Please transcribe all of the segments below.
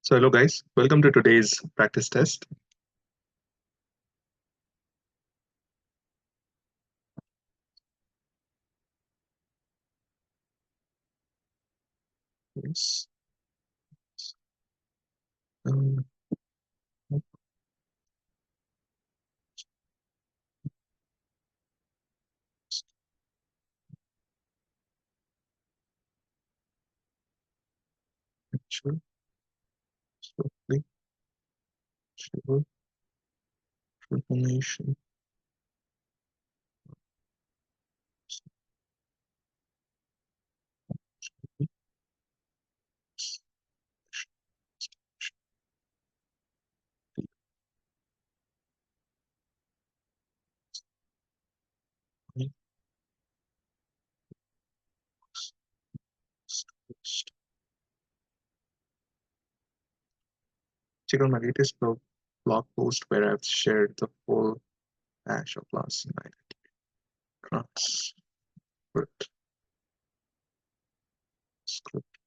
So hello guys, welcome to today's practice test. Yes. Um, sure, swiftly, sure, information. Check out my latest blog post where I've shared the full hash of last night. Transcript. Script.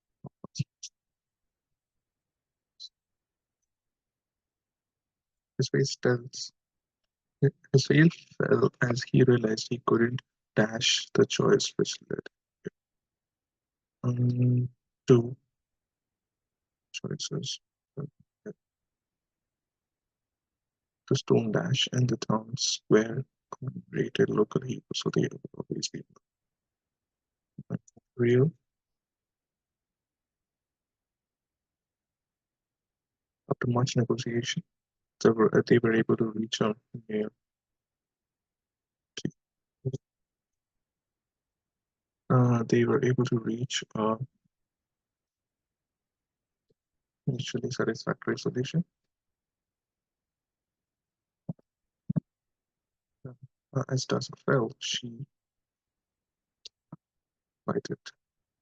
His face tells. His face fell as he realized he couldn't dash the choice which led to choices. The stone dash and the town square commemorated local heroes, so they will always be real. After much negotiation, they were able to reach a near. They were able to reach a mutually satisfactory solution. As dusk fell, lighted.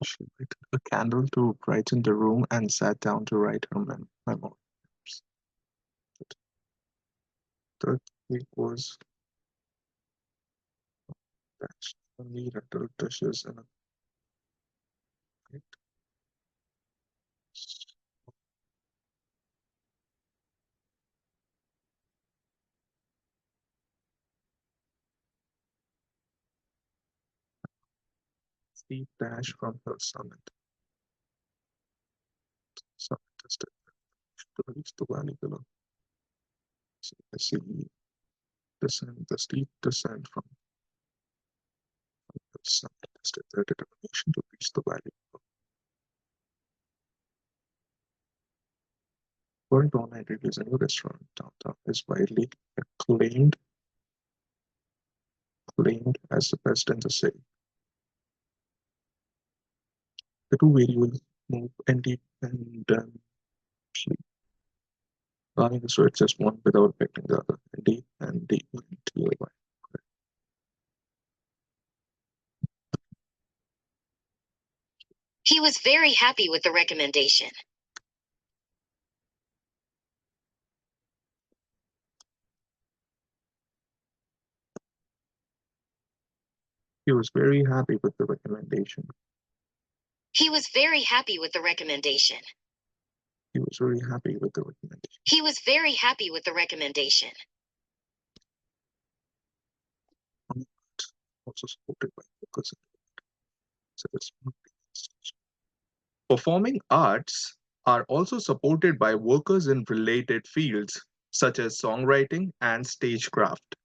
She lighted a candle to brighten the room and sat down to write her memoirs. The week was dashed only rental dishes and a steep dash from her summit. Summit tested to reach the valley below. So I see the steep descent from the summit tested their determination to reach the valley below. According to online reviews, a new restaurant downtown is widely acclaimed as the best in the city. The two variables move independently, allowing us to adjust one without affecting the other. ND and D will TLY. He was very happy with the recommendation. He was very happy with the recommendation. He was very happy with the recommendation. He was very happy with the recommendation. He was very happy with the recommendation. Also supported by workers. Performing arts are also supported by workers in related fields such as songwriting and stagecraft.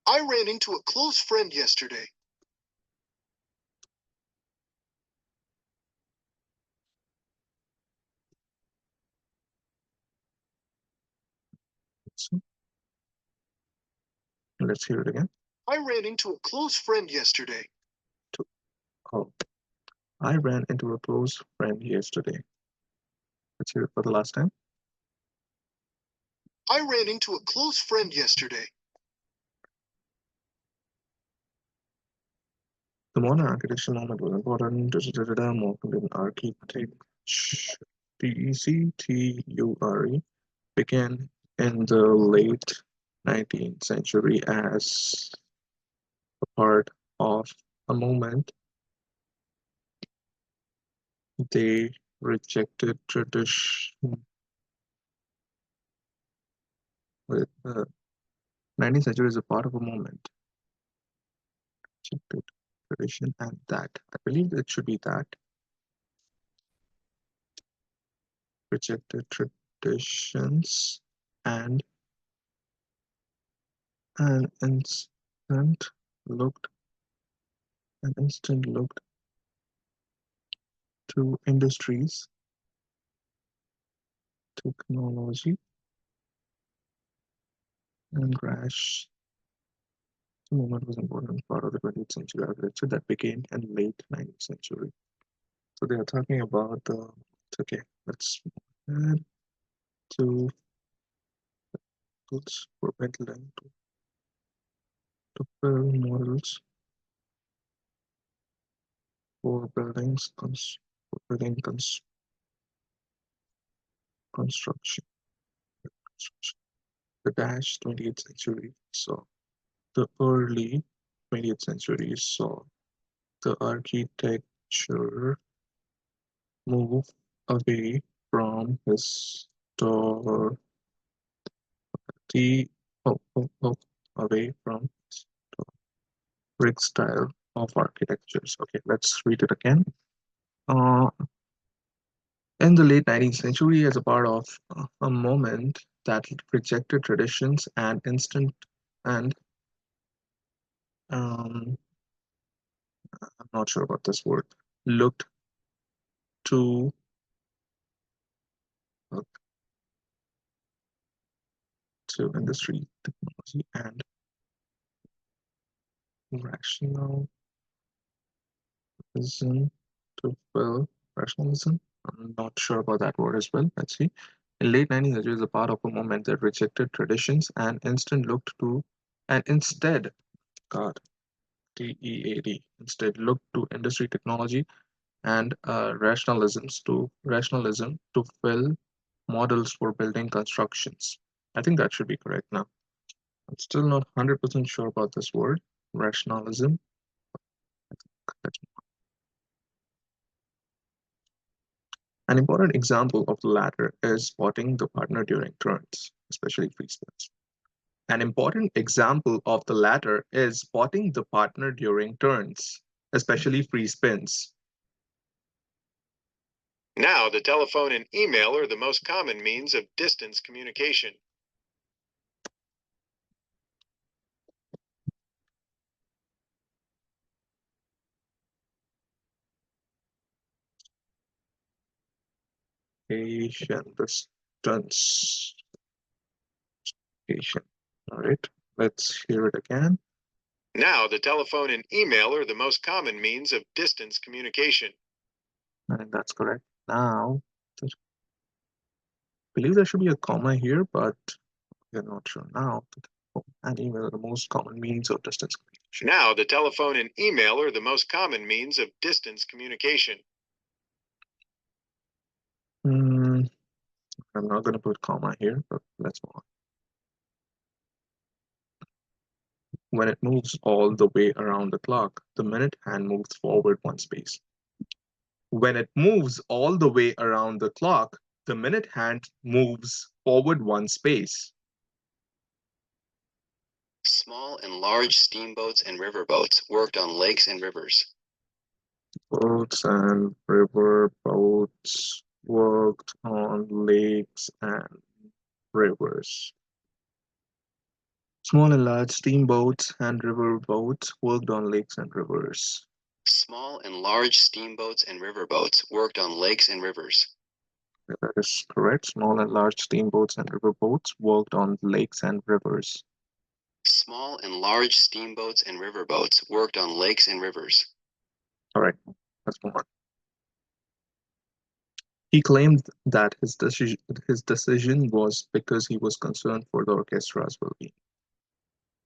I ran into a close friend yesterday. Let's hear it again. I ran into a close friend yesterday. Oh, I ran into a close friend yesterday. Let's hear it for the last time. I ran into a close friend yesterday. The modern architecture moment was important. Modern architecture, TECTURE, began in the late 19th century as a part of a movement they rejected tradition with 19th century is a part of a moment. Rejected tradition and that. I believe it should be that. Rejected traditions and an instant looked to industries, technology, and rash. The movement was an important part of the 20th century architecture that began in late 19th century. So they are talking about the. Okay, let's add to tools for peddling to build models for for building construction. The 20th century saw the early 20th century saw the architecture move away from historicity away from brick style of architectures. Okay, let's read it again. Uh, in the late 19th century, as a part of a moment that rejected traditions and and I'm not sure about this word, looked to look to industry, technology, and rationalism to fill rationalism. I'm not sure about that word as well. Let's see. In late 19th century is a part of a movement that rejected traditions and instead, God, TEAD, instead looked to industry, technology, and rationalism to fill models for building constructions. I think that should be correct now. I'm still not 100% sure about this word, rationalism. An important example of the latter is spotting the partner during turns, especially free spins. An important example of the latter is spotting the partner during turns, especially free spins. Now, the telephone and email are the most common means of distance communication. Distance. All right, let's hear it again. Now, the telephone and email are the most common means of distance communication. And that's correct. Now, I believe there should be a comma here, but we're not sure now. And email are the most common means of distance communication. Now, the telephone and email are the most common means of distance communication. I'm not going to put comma here, but let's move on. When it moves all the way around the clock, the minute hand moves forward one space. When it moves all the way around the clock, the minute hand moves forward one space. Small and large steamboats and riverboats worked on lakes and rivers. Boats and river boats worked on lakes and rivers. Small and large steamboats and river boats worked on lakes and rivers. Small and large steamboats and riverboats worked on lakes and rivers. That is correct. Small and large steamboats and river boats worked on lakes and rivers. Small and large steamboats and riverboats worked on lakes and rivers. All right, let's move on. He claimed that his decision was because he was concerned for the orchestra's well-being.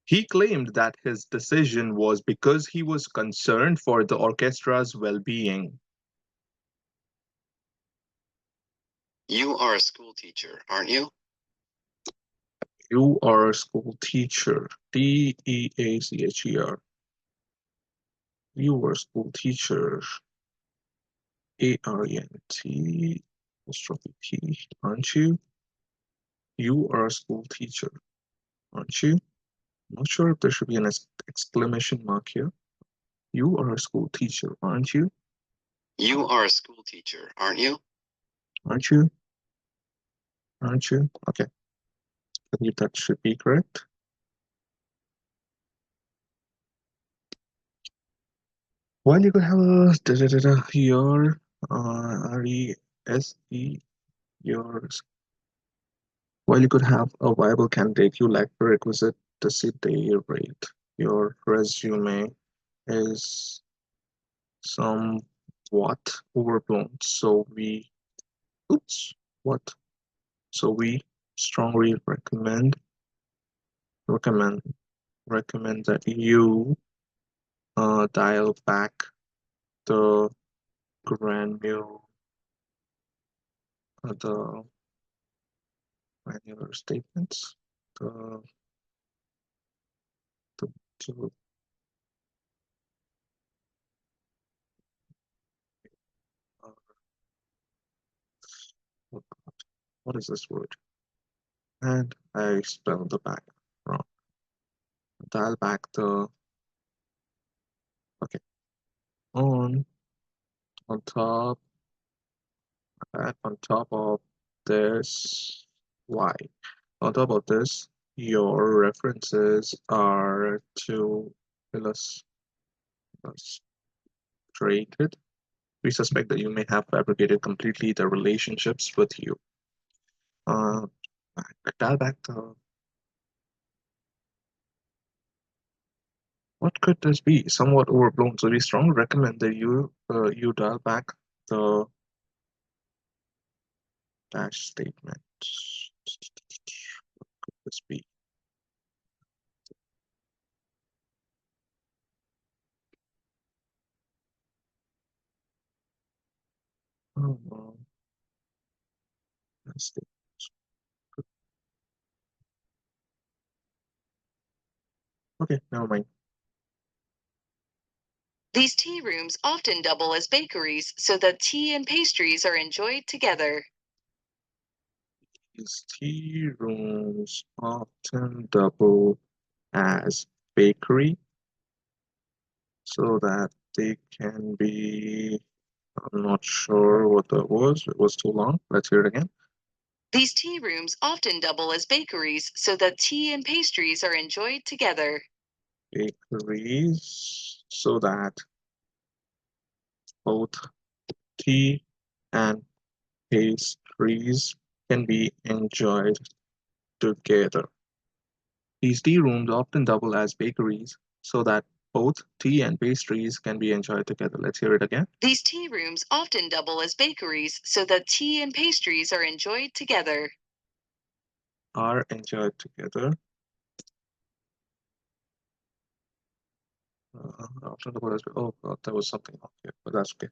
He claimed that his decision was because he was concerned for the orchestra's well-being. You are a school teacher, aren't you? You are a school teacher. Teacher. You are a school teacher. A-R-E-N-T apostrophe T, aren't you? You are a school teacher, aren't you? I'm not sure if there should be an exclamation mark here. You are a school teacher, aren't you? You are a school teacher, aren't you? Aren't you? Aren't you? Okay, I believe that should be correct. Well, you could have a your RESE, yours. While you could have a viable candidate, you lack the requisite day rate. Your resume is somewhat overblown, so oops, what? So we strongly recommend, recommend that you dial back the the granular statements, the the, the uh, what, what is this word? And I spelled the back wrong. Dial back the okay on top back on top of this y. On top of this, your references are to illustrated. We suspect that you may have fabricated completely the relationships with you. Dial back the. What could this be? Somewhat overblown. So we strongly recommend that you dial back the dash statement. What could this be? Oh, no. Dash statement. Okay, never mind. These tea rooms often double as bakeries so that tea and pastries are enjoyed together. These tea rooms often double as bakery so that they can be. I'm not sure what that was. It was too long. Let's hear it again. These tea rooms often double as bakeries so that tea and pastries are enjoyed together. Bakeries so that both tea and pastries can be enjoyed together. These tea rooms often double as bakeries so that both tea and pastries can be enjoyed together. Let's hear it again. These tea rooms often double as bakeries so that tea and pastries are enjoyed together. Are enjoyed together. Often double as oh god, that was something wrong here, but that's okay.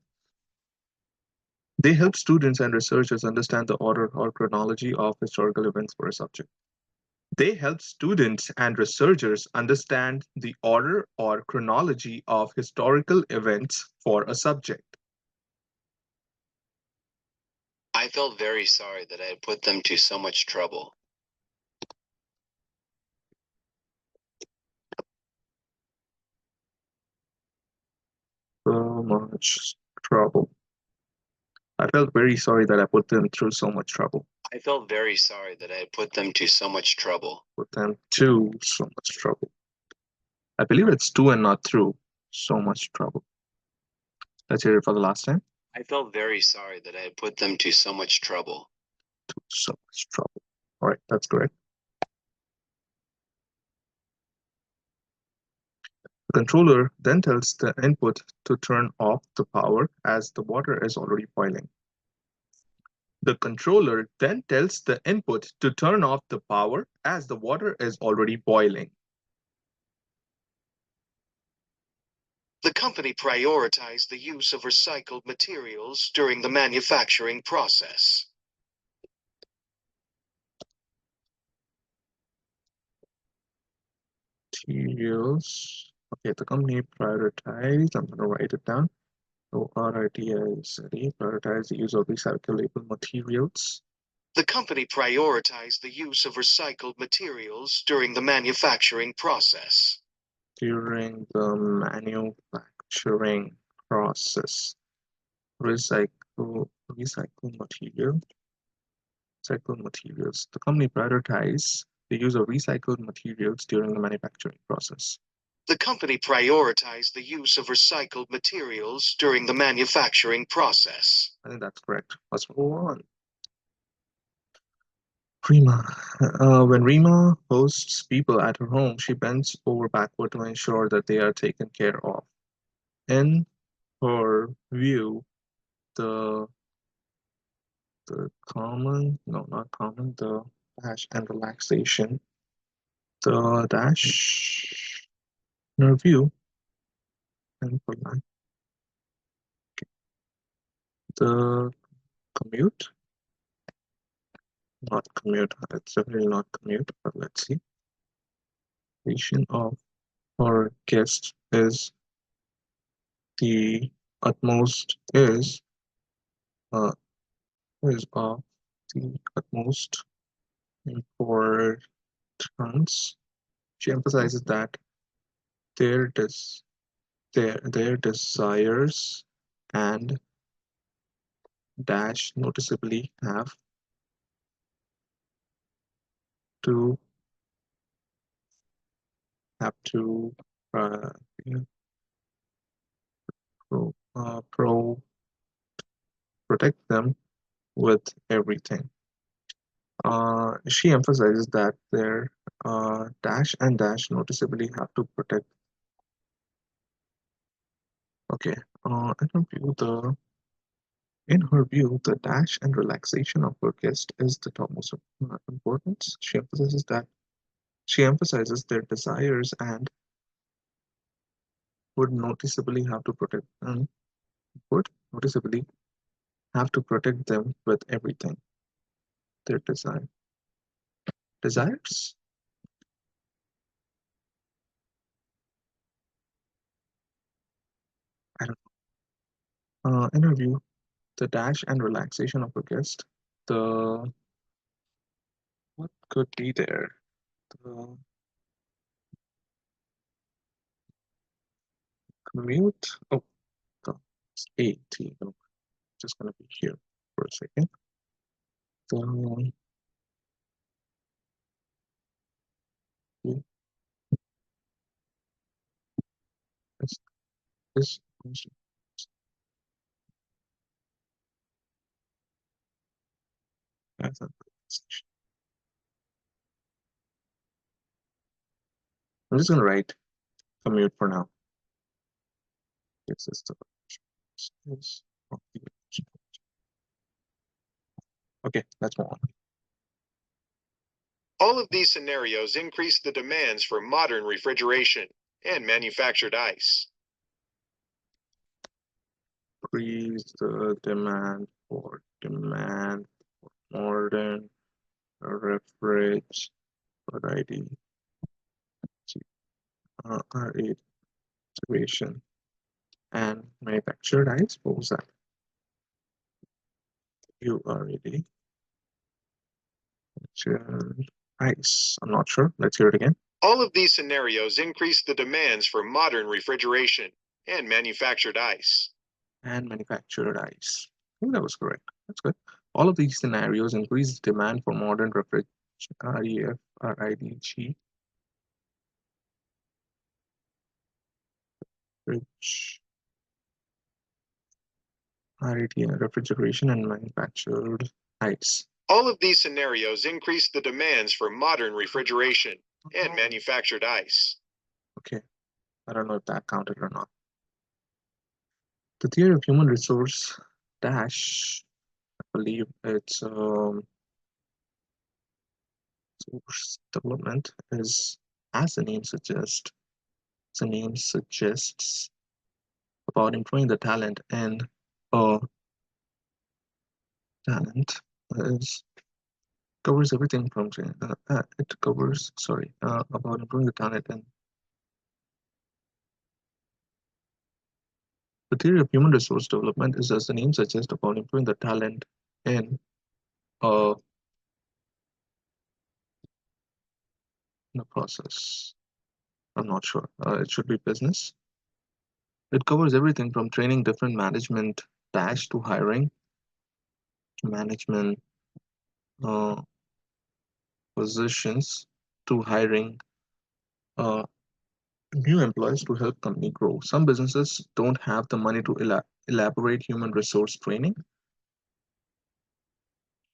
They help students and researchers understand the order or chronology of historical events for a subject. They help students and researchers understand the order or chronology of historical events for a subject. I felt very sorry that I had put them to so much trouble. So much trouble. I felt very sorry that I put them through so much trouble. I felt very sorry that I had put them to so much trouble. Put them to so much trouble. I believe it's to and not through so much trouble. Let's hear it for the last time. I felt very sorry that I had put them to so much trouble. So much trouble. All right, that's correct. The controller then tells the input to turn off the power as the water is already boiling. The controller then tells the input to turn off the power as the water is already boiling. The company prioritized the use of recycled materials during the manufacturing process. Materials. Okay, the company prioritized. I'm going to write it down. Prioritize the use of recyclable materials The company prioritized the use of recycled materials during the manufacturing process. during the manufacturing process. Recycle material. Recycled materials. The company prioritized the use of recycled materials during the manufacturing process. The company prioritized the use of recycled materials during the manufacturing process. I think that's correct. First one. Rima. When Rima hosts people at her home, she bends over backward to ensure that they are taken care of. In her view, the not common, the dash and relaxation. The dash in her view and relax the commute, not commute. It's definitely not commute, but let's see. Relation of her guest the utmost uh is of the utmost importance. She emphasizes that their des their desires and dash noticeably to have to uh, pro protect them with everything. She emphasizes that their dash and dash noticeably have to protect. Okay. In her view, the dash and relaxation of her guest is the topmost importance. She emphasizes their desires and would noticeably have to protect would noticeably have to protect them with everything. Their desires. I don't know. In her view, the dash and relaxation of a guest. The what could be there? The commute. Oh, the AT. No, just gonna be here for a second. The this this as a I'm just gonna write commute for now. This is the this- okay, let's move on. All of these scenarios increase the demands for modern refrigeration and manufactured ice. Increase the demand for modern refrigeration refrigeration and manufactured ice. What was that? You already ice. I'm not sure. Let's hear it again. All of these scenarios increase the demands for modern refrigeration and manufactured ice. And manufactured ice. I think that was correct. That's good. All of these scenarios increase the demand for modern REFRIDG refrigeration and manufactured ice. All of these scenarios increase the demands for modern refrigeration and manufactured ice. Okay, I don't know if that counted or not. The theory of human resource dash, I believe it's source development is, as the name suggests, about improving the talent and talent is covers everything from it covers about improving the talent and The theory of human resource development is, as the name suggests, about improving the talent in a in a process. I'm not sure. It should be business. It covers everything from training different management tasks to hiring management uh, positions to hiring uh, new employees to help company grow. Some businesses don't have the money to elaborate human resource training,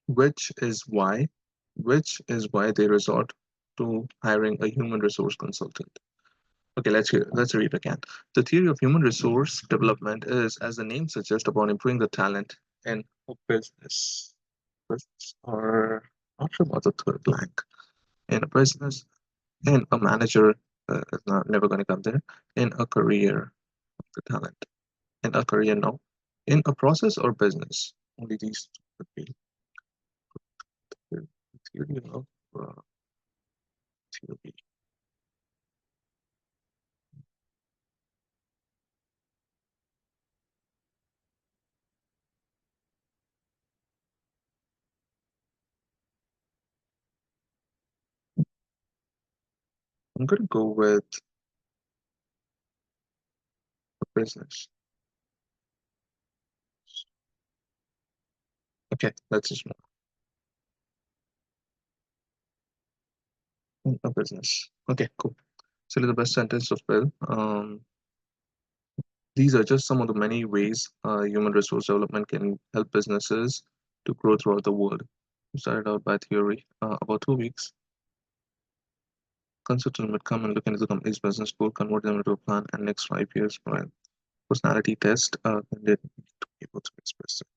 which is why which is why they resort to hiring a human resource consultant. Okay, let's read again. The theory of human resource development is, as the name suggests, about improving the talent in a business. Business or not sure about the third blank. In a business, in a manager, is not never going to come there. In a career, the talent. In a career, no. In a process or business, only these would be the theory of theory. I'm going to go with a business. Okay, let's just move a business. Okay, cool. So the best sentence of Bill. These are just some of the many ways human resource development can help businesses to grow throughout the world. We started out by theory, about 2 weeks. Consultant would come and look into the company's business goal, convert them into a plan, and next 5 years, provide personality test, candidate need to be able to express it.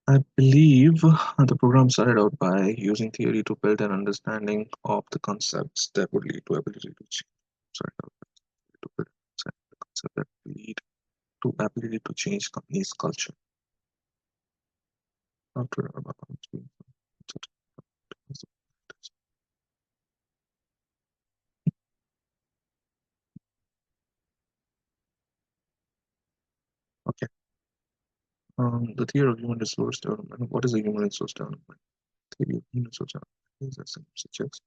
I believe the program started out by using theory to build an understanding of the concepts that would lead to ability to change. Sorry, to build the concept that lead to ability to change company's culture. After about okay. The theory of human resource development. What is a human resource development? Theory of human resource development is as it suggests.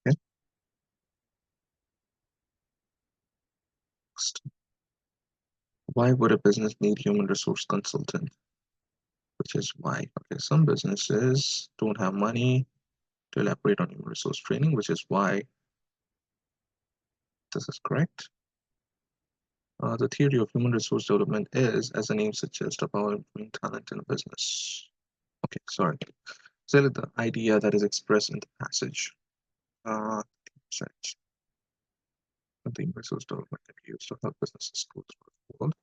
Okay. Next. Why would a business need human resource consultant? Which is why. Okay, some businesses don't have money to elaborate on human resource training, which is why this is correct. The theory of human resource development is, as the name suggests, about improving talent in a business. Okay, sorry. So the idea that is expressed in the passage. Such the human resource development can be used to help businesses go through the world.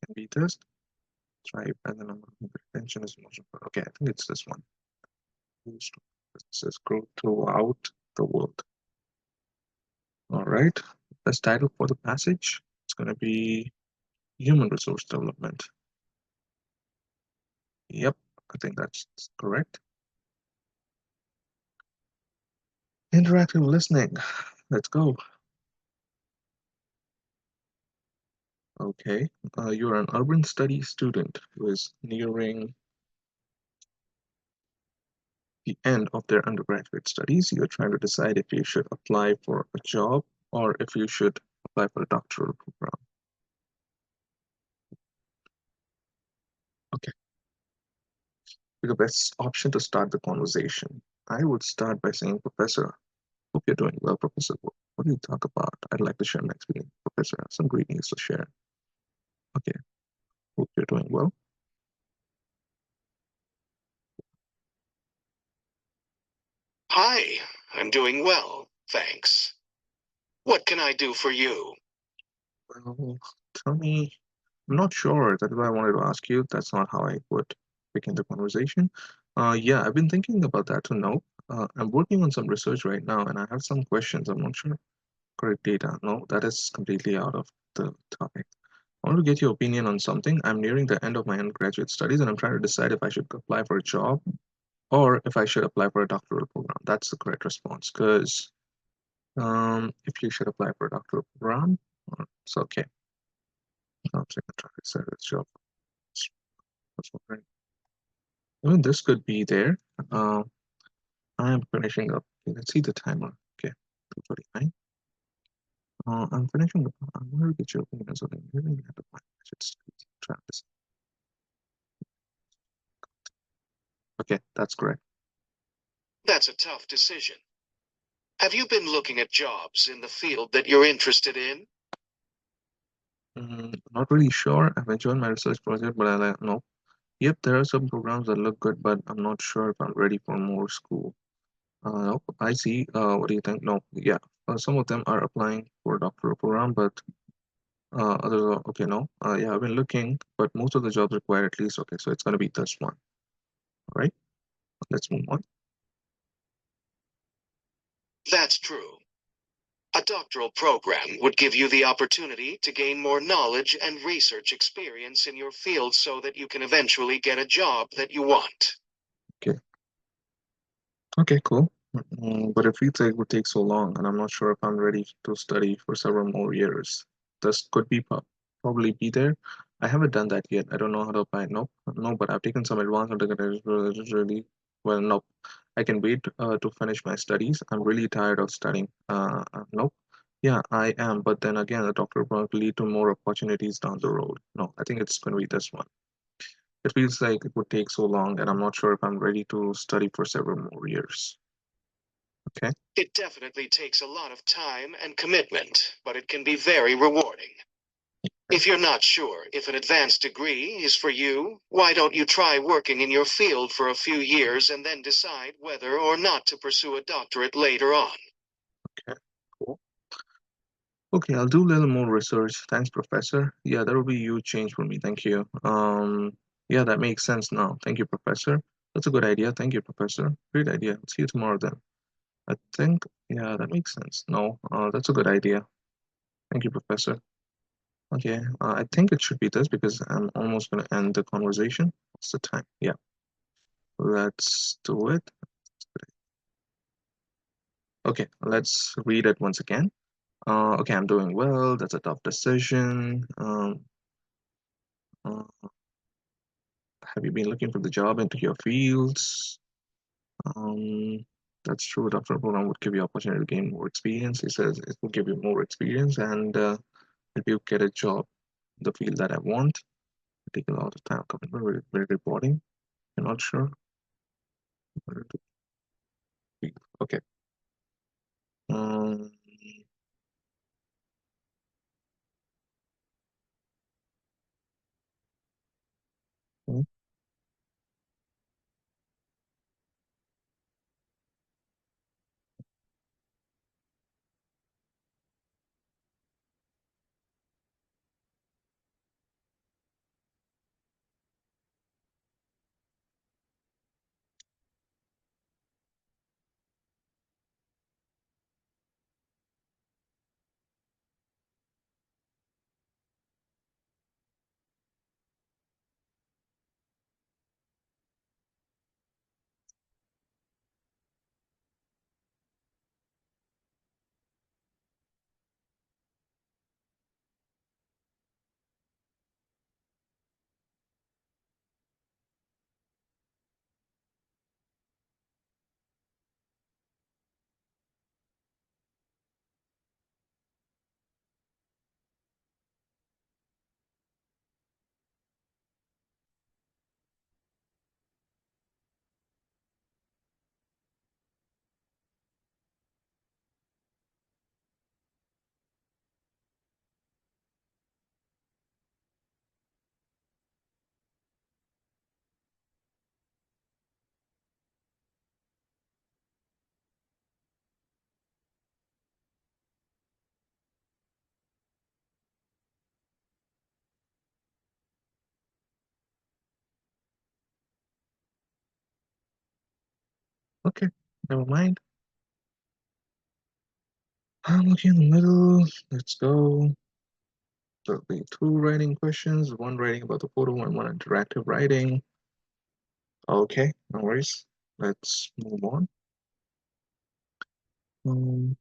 Can be this. Thrive and the number of retention is most important. Okay, I think it's this one. Used to businesses grow throughout the world. All right. Best title for the passage. It's going to be human resource development. Yep, I think that's correct. Interactive listening. Let's go. Okay, you're an urban studies student who is nearing the end of their undergraduate studies. You're trying to decide if you should apply for a job or if you should apply for a doctoral program. Okay, the best option to start the conversation. I would start by saying, Professor, hope you're doing well, Professor. What do you talk about? I'd like to share my experience, Professor. I have some great news to share. Okay, hope you're doing well. Hi, I'm doing well, thanks. What can I do for you? Well, tell me I'm not sure. That's why I wanted to ask you. That's not how I would begin the conversation. Yeah, I've been thinking about that to know. I'm working on some research right now, and I have some questions. I'm not sure. Correct data. No, that is completely out of the topic. I want to get your opinion on something. I'm nearing the end of my undergraduate studies, and I'm trying to decide if I should apply for a job or if I should apply for a doctoral program. That's the correct response. Because if you should apply for a doctoral program, it's okay. I'm saying the traffic service job. That's what Even this could be there. Uh, I am finishing up. Okay, let's see the timer. Okay, 2:39. I'm finishing up. I'm going to get your opinion on something. Really end of my try this. Okay, that's correct. That's a tough decision. Have you been looking at jobs in the field that you're interested in? Not really sure. I've enjoyed my research project, but I like no. Yep, there are some programs that look good, but I'm not sure if I'm ready for more school. No, I see. What do you think? No, yeah. Some of them are applying for a doctoral program, but others are okay. No, yeah, I've been looking, but most of the jobs require at least okay. So it's gonna be this one. All right, let's move on. That's true. A doctoral program would give you the opportunity to gain more knowledge and research experience in your field so that you can eventually get a job that you want. Okay, okay, cool. But it feels like it would take so long, and I'm not sure if I'm ready to study for several more years. This could be probably be there. I haven't done that yet. I don't know how to apply. Nope, no, but I've taken some advanced undergraduate really well. Nope, I can wait to finish my studies. I'm really tired of studying. Nope. Yeah, I am. But then again, the doctor will lead to more opportunities down the road. No, I think it's going to be this one. It feels like it would take so long, and I'm not sure if I'm ready to study for several more years. Okay. It definitely takes a lot of time and commitment, but it can be very rewarding. If you're not sure if an advanced degree is for you, why don't you try working in your field for a few years and then decide whether or not to pursue a doctorate later on? Okay. Cool. Okay, I'll do a little more research. Thanks, Professor. Yeah, that will be a huge change for me. Thank you. Yeah, that makes sense now. Thank you, Professor. That's a good idea. Thank you, Professor. Great idea. See you tomorrow then. I think, yeah, that makes sense. No, that's a good idea. Thank you, Professor. Okay, I think it should be this because I'm almost going to end the conversation. What's the time? Yeah, let's do it. Okay, let's read it once again. Okay, I'm doing well. That's a tough decision. Uh, have you been looking for the job into your fields? Um, that's true. Doctoral program would give you opportunity to gain more experience. He says it will give you more experience and help you get a job in the field that I want. Take a lot of time commitment, very rewarding. I'm not sure. Where to be. Okay. Um, hmm, Okay, never mind. I'm looking in the middle. Let's go. There'll be two writing questions, one writing about the photo and one interactive writing. Okay, no worries. Let's move on. Um,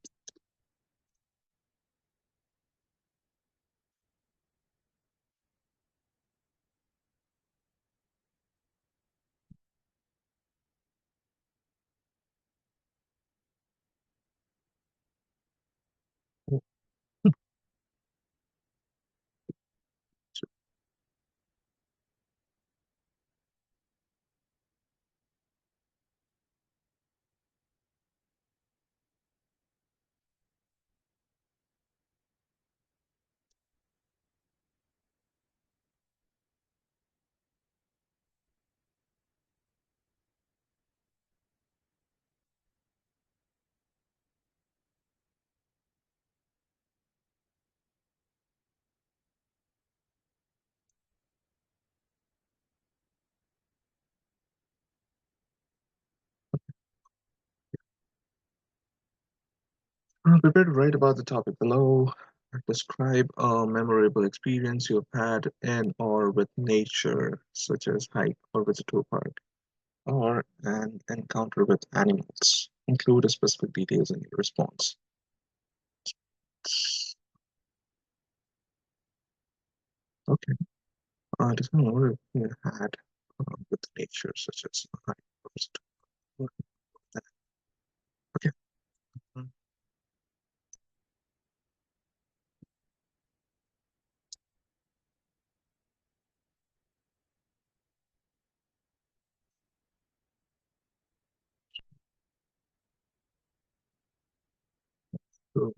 Prepare to write about the topic below. Describe a memorable experience you've had in or with nature, such as hike or visit to a park, or an encounter with animals. Include a specific details in your response. Okay. Describe a memorable you had with nature, such as a hike or visit to a park. Okay. Mm, so,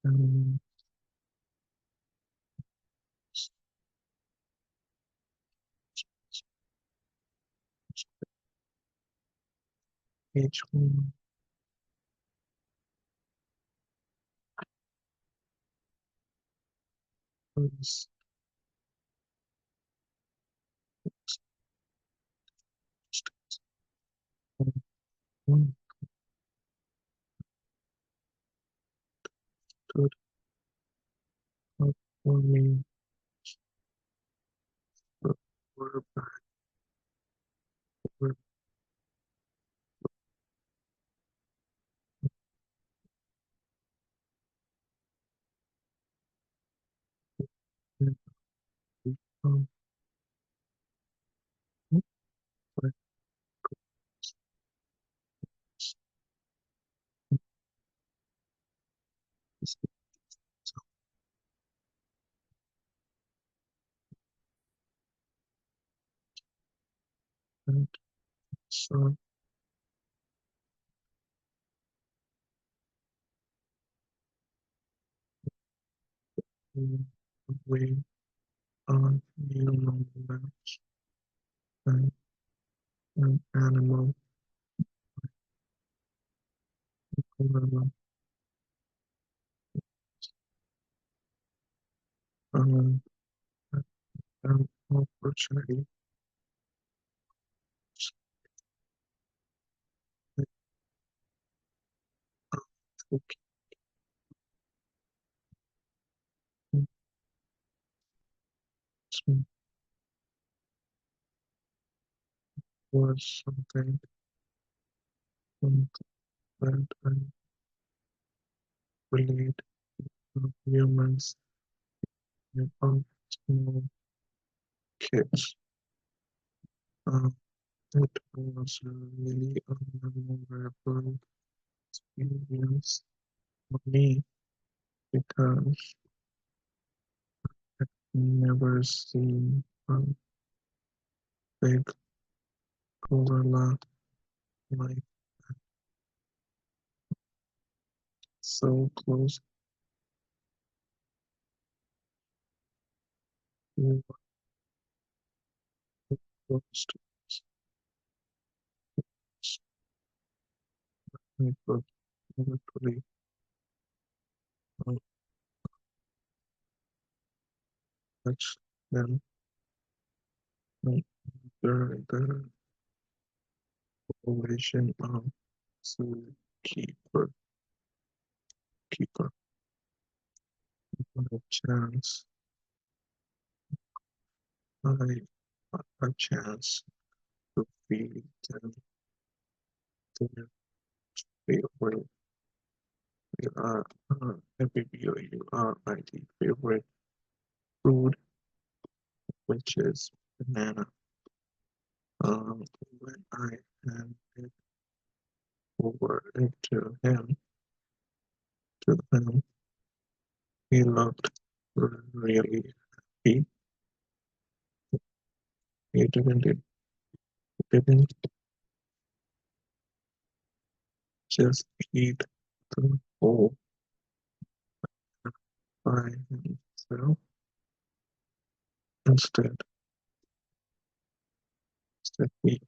um, each one was one good for me. But we're back. We're back. Um, but it's not so way on human lives and an animal level. Um, an opportunity to kids was something that I relate to humans and small kids. Uh, it was really a memorable experience for me because I've never seen a big gorilla like so close to close to us. I could literally Touch them. The population of zookeeper keeper a chance I a chance to feed them their favorite FABOURID favorite food, which is banana. When I handed over it to them, he looked really happy. He didn't just eat the whole by himself. Instead, he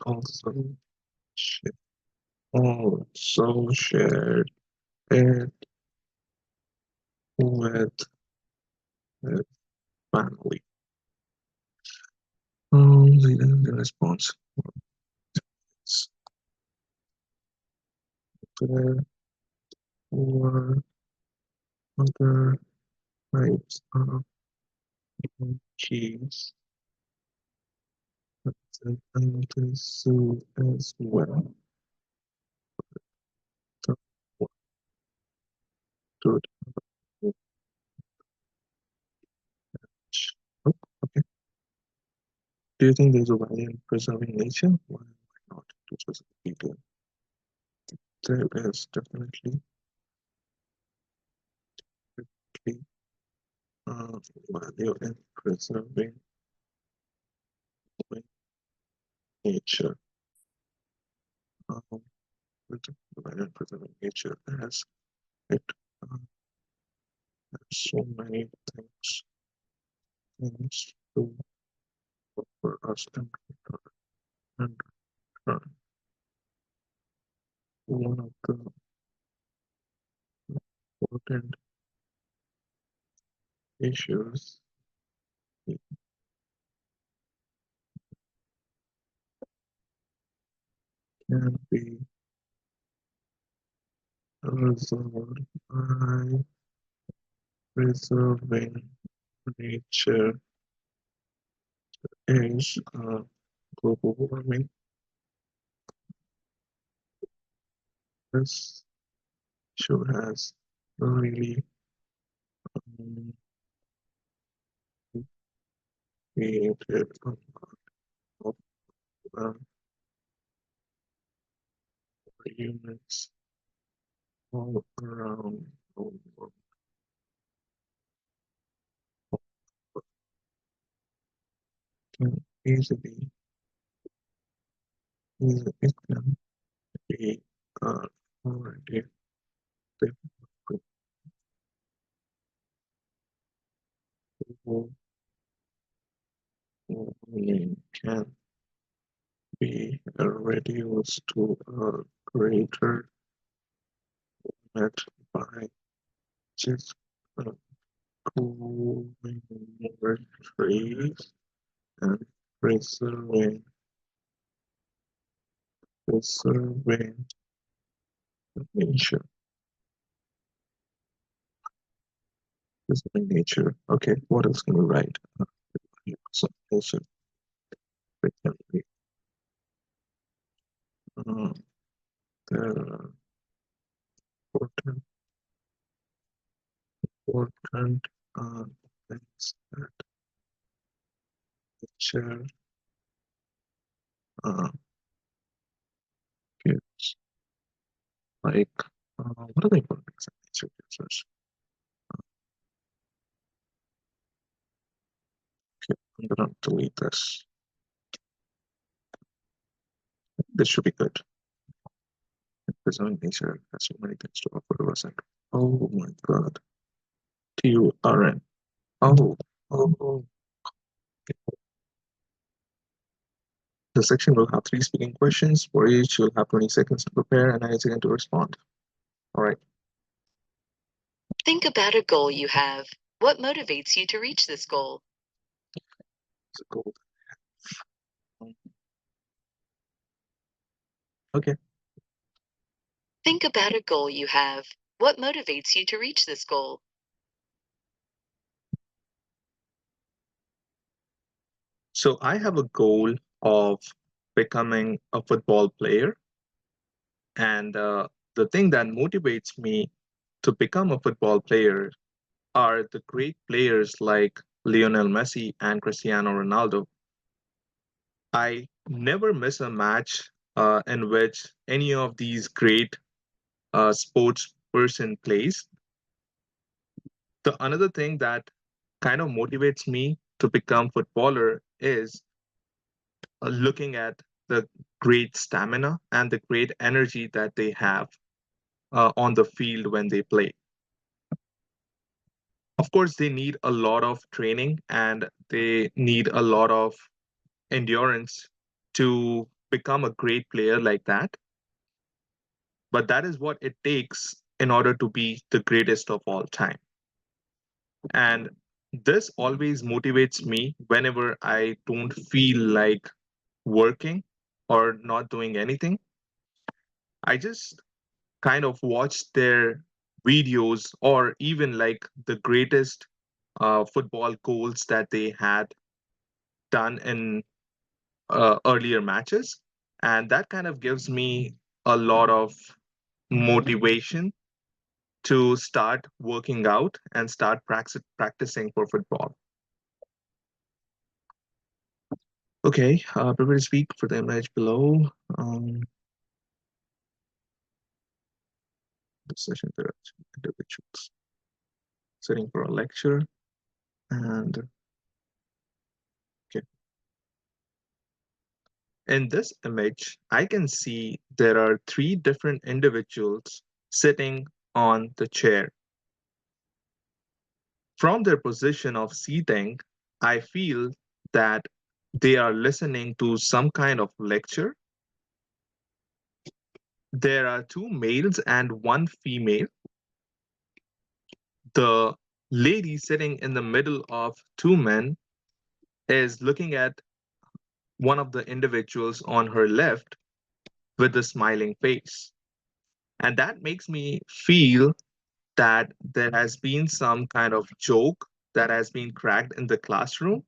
shared, also shared it with his family. The response was there were other types of cheese and the zoo as well. The good oh, okay. Do you think there's a value in preserving nature? Why not? To specifically do. There is definitely uh, value in preserving nature. Um, value in preserving nature as it uh, has so many things to offer us and return. One of the important issues can be resolved by preserving nature is global warming. This issue has really created a lot of arguments all around the world. Can easily, it can be already difficult warming can be reduced to a greater limit by just cooling more trees and preserving nature. Preserving nature. Okay, what else can we write? So nature. There are important things that nature uh, gives. Like, what are the important things that nature gives us? Okay, I'm gonna delete this. This should be good. Preserving nature has so many things to offer to us. And oh my god, TURN. Oh. The section will have 3 speaking questions. For each, you'll have 20 seconds to prepare and 90 seconds to respond. All right. Think about a goal you have. What motivates you to reach this goal? It's a goal. Okay. Think about a goal you have. What motivates you to reach this goal? So I have a goal of becoming a football player. And the thing that motivates me to become a football player are the great players like Lionel Messi and Cristiano Ronaldo. I never miss a match in which any of these great sports person plays. The another thing that kind of motivates me to become footballer is looking at the great stamina and the great energy that they have on the field when they play. Of course, they need a lot of training and they need a lot of endurance to become a great player like that. But that is what it takes in order to be the greatest of all time. And this always motivates me whenever I don't feel like working or not doing anything. I just kind of watch their videos or even like the greatest football goals that they had done in earlier matches. And that kind of gives me a lot of motivation to start working out and start practicing for football. Okay, prepare to speak for the image below. The session direction, individuals, sitting for a lecture, and okay. In this image, I can see there are three different individuals sitting on the chair. From their position of seating, I feel that they are listening to some kind of lecture. There are two males and one female. The lady sitting in the middle of two men is looking at one of the individuals on her left with a smiling face. And that makes me feel that there has been some kind of joke that has been cracked in the classroom,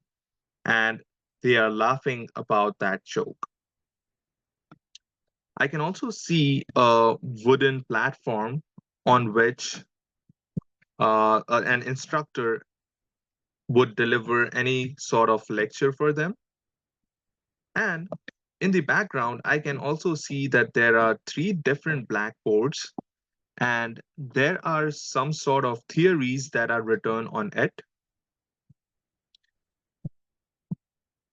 and they are laughing about that joke. I can also see a wooden platform on which an instructor would deliver any sort of lecture for them. And in the background, I can also see that there are three different blackboards and there are some sort of theories that are written on it.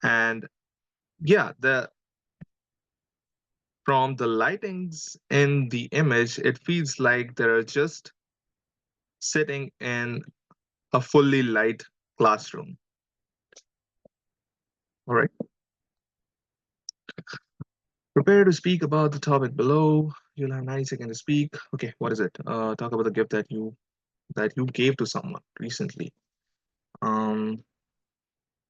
And yeah, from the lightings in the image, it feels like they're just sitting in a fully light classroom. All right. Prepare to speak about the topic below. You'll have 90 seconds to speak. Okay, what is it? Talk about the gift that you gave to someone recently. Um,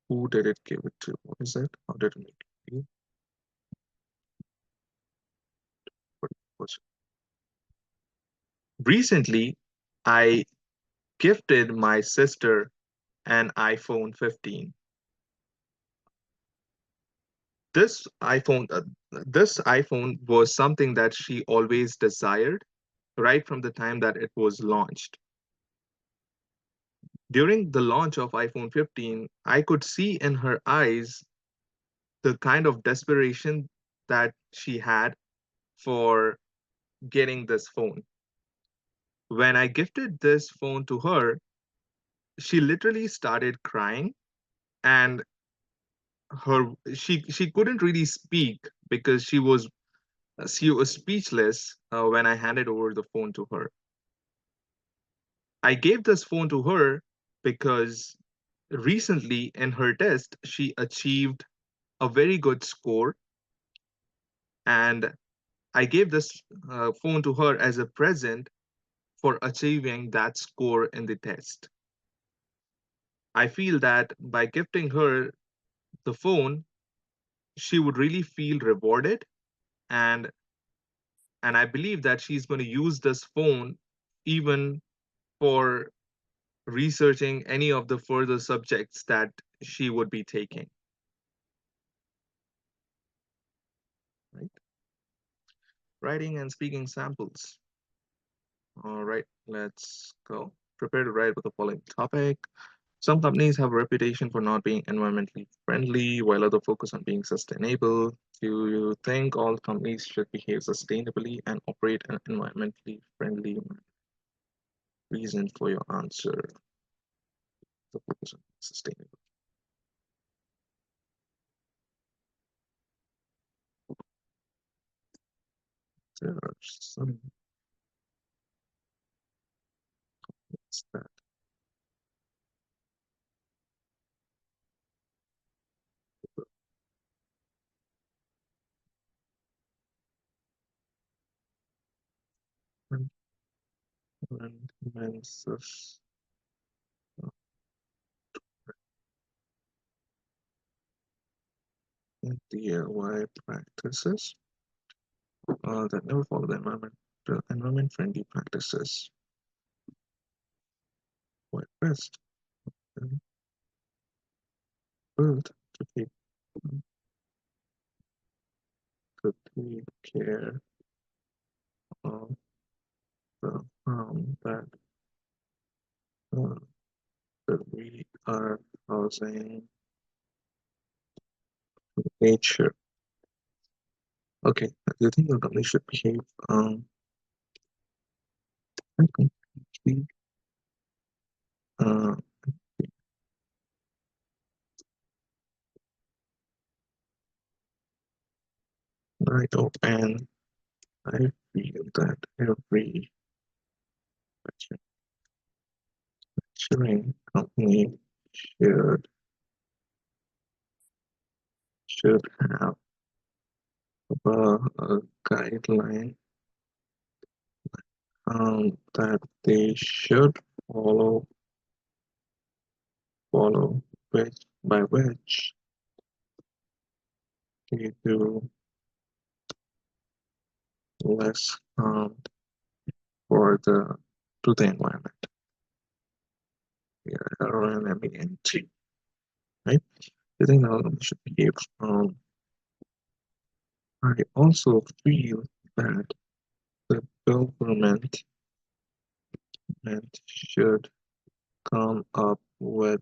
who did it give it to? What is it? How did it make you feel? What was Recently, I gifted my sister an iPhone 15. This iPhone, uh, this iPhone was something that she always desired right from the time that it was launched. During the launch of iPhone 15, I could see in her eyes the kind of desperation that she had for getting this phone. When I gifted this phone to her, she literally started crying and she couldn't really speak because she was speechless when I handed over the phone to her. I gave this phone to her because recently in her test she achieved a very good score, and I gave this phone to her as a present for achieving that score in the test. I feel that by gifting her the phone, she would really feel rewarded, and I believe that she's going to use this phone even for researching any of the further subjects that she would be taking. Right? Writing and speaking samples. All right, let's go. Prepare to write with the following topic. Some companies have a reputation for not being environmentally friendly, while others focus on being sustainable. Do you think all companies should behave sustainably and operate in an environmentally friendly manner? Reason for your answer. The focus on being sustainable. There are some that influences DIY practices that never follow the environment-friendly practices. White best built to take care of the that uh, that we are causing nature. Okay, do you think the company should behave completely uh, right? Oh, and I feel that every manufacturing company should have a guideline that they should follow which by which they do less harm for the to the environment. Yeah, environment, right? I think all of them should behave. I also feel that the government should come up with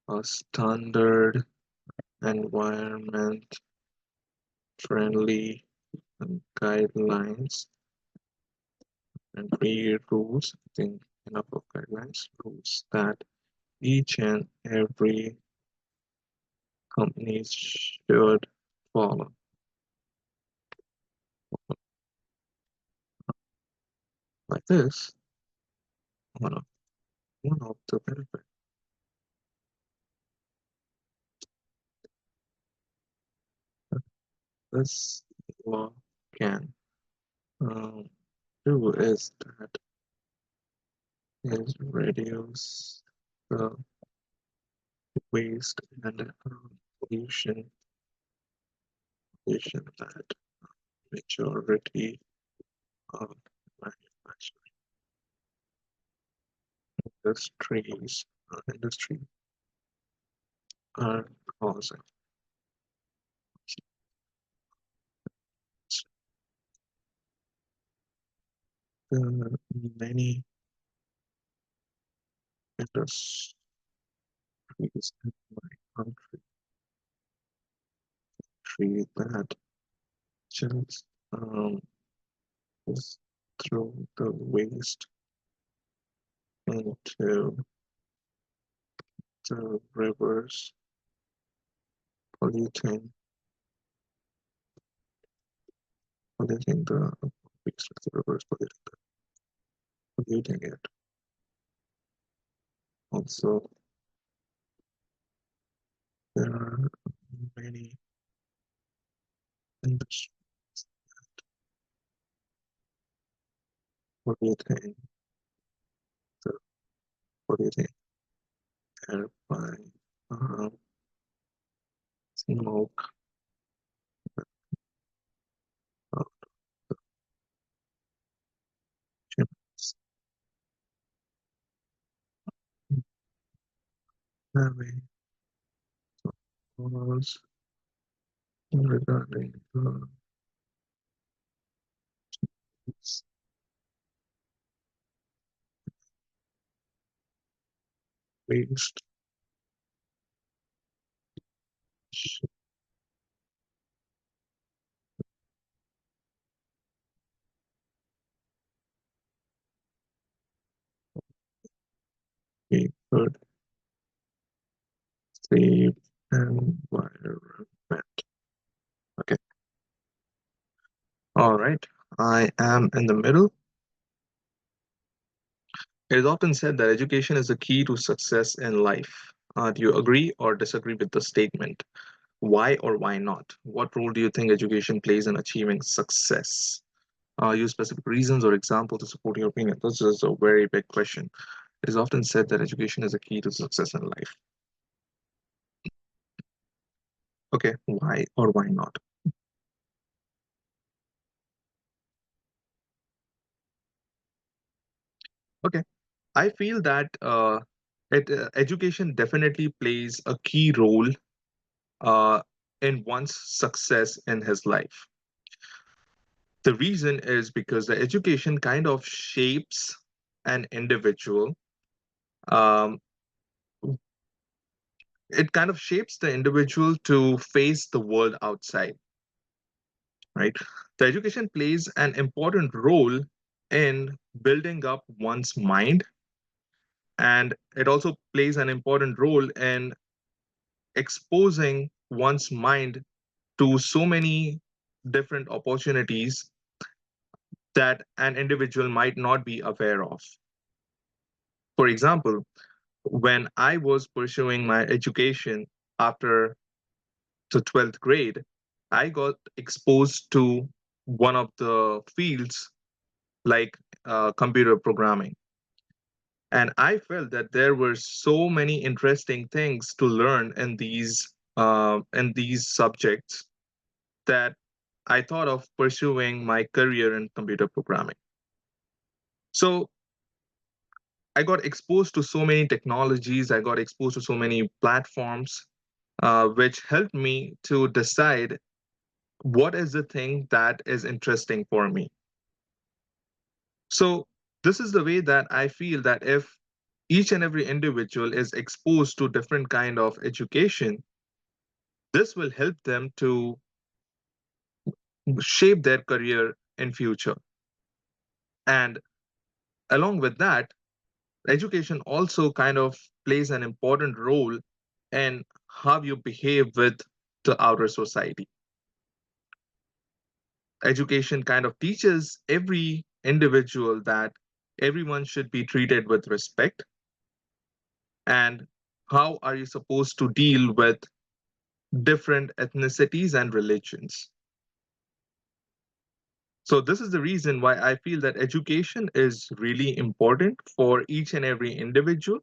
a standard environment friendly guidelines and create rules. I think enough of guidelines, rules that each and every company should follow. Like this, one of the benefits this law can um, do is that is reduce the waste and pollution that majority of manufacturing industry are causing. The many industries in my country that just just throw the waste into the rivers, polluting the waste of the rivers, polluting it. Also, there are many industries polluting the polluting air by um, having was regarding the waste we could save environment. Okay. All right. I am in the middle. It is often said that education is the key to success in life. Do you agree or disagree with the statement? Why or why not? What role do you think education plays in achieving success? Use specific reasons or examples to support your opinion. This is a very big question. It is often said that education is a key to success in life. Okay, why or why not? Okay, I feel that education definitely plays a key role uh, in one's success in his life. The reason is because the education kind of shapes an individual. Um, it kind of shapes the individual to face the world outside, right? The education plays an important role in building up one's mind, and it also plays an important role in exposing one's mind to so many different opportunities that an individual might not be aware of. For example, when I was pursuing my education after the 12th grade, I got exposed to one of the fields like computer programming. And I felt that there were so many interesting things to learn in these subjects that I thought of pursuing my career in computer programming. So I got exposed to so many technologies, I got exposed to so many platforms, which helped me to decide what is the thing that is interesting for me. So this is the way that I feel that if each and every individual is exposed to different kind of education, this will help them to shape their career in future. And along with that, education also kind of plays an important role in how you behave with the outer society. Education kind of teaches every individual that everyone should be treated with respect, and how are you supposed to deal with different ethnicities and religions. So this is the reason why I feel that education is really important for each and every individual,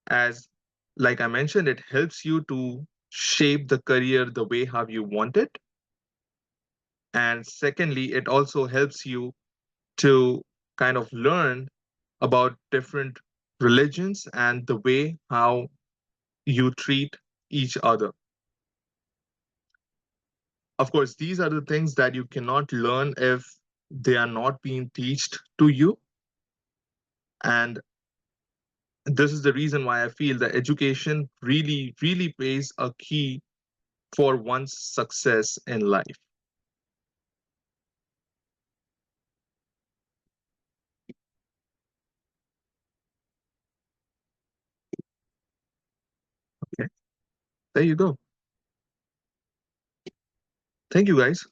as like I mentioned, it helps you to shape the career the way how you want it. And secondly, it also helps you to kind of learn about different religions and the way how you treat each other. Of course, these are the things that you cannot learn if they are not being taught to you. And this is the reason why I feel that education really, really plays a key for one's success in life. Okay, there you go. Thank you, guys.